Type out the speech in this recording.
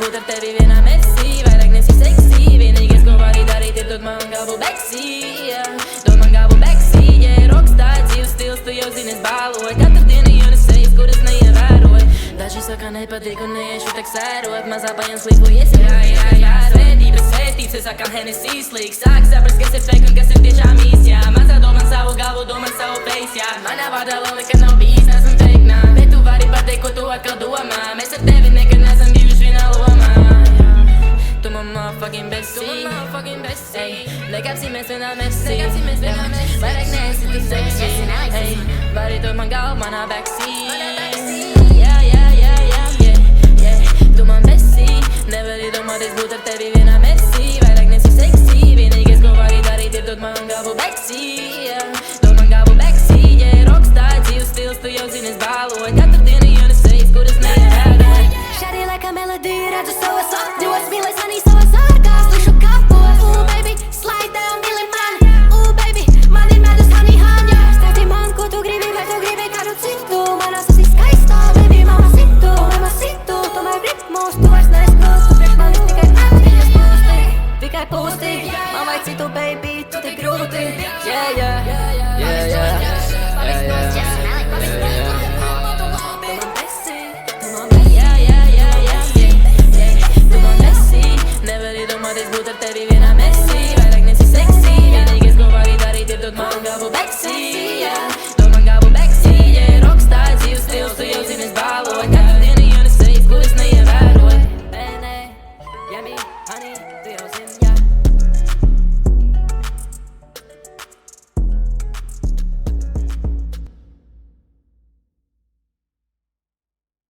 Budar tevi vienā mesī, vairāk nesi seksī. Vienīgais, ko vari darīt, ir dot man galvu beksī, dot man galvu beksī, rockstar dzīves stils, tu jau zini, es bāloju. Katru dienu jaunas sejas, kuras neievēroju. Daži saka nepatīk un neiešu tak sērot, mazā paņem slīpojies, svētības, svētības, es saka Hennessy slīgs. Sāk saprast, kas ir fake un kas ir tiešām īs, Mazā domā savu galvu, domā savu face, Manā vārdā vēl nekad nav bijis, nesam fake, bet tu vari pateikt, ko tu atkal domā. Mēs ar tevi nekad nesam bijuši vienā lomā. Tu man motherfucking bestie, nekāpsimies vienā mesī, vairāk neesi tu seksī, vari dot man galvu manā beksī. Tu man besī, nevari domāties būt ar tevi vienā mesī, vairāk nesi seksī. Vienīgais, ko vari darīt, ir dot man galvu beksī, dot man galvu beksī, rockstar dzīves stils, tu jau zini, es bāloju. Katru dienu jaunas sejas, kuras neievēroju. Šādi laikā melodija redzu savas akļos, mīlēs manī savas ārkās, lišu kapos. Baby, slide down, mīli mani. Baby, man ir medus, honey, hanja. Stāsti man, ko tu gribi, vai tu gribi kādu citu. Manās esi skaistā, baby, mamacito, tomēr ritmos tu vairs neskrūs. Tu priekš manis tikai atmiņas pūsti, tikai pūsti. Man vajag citu, baby, tu tik grūti. Būt ar tevi vienā mesī, vairāk nesi seksī. Vienīgais, ko vari darīt, ir dot man galvu beksī, dot man galvu beksī, rockstar dzīves stils, tu jau zini, es bāloju. Katru dienu jaunas sejas, kuras neievēroju. Bene, yummy, honey.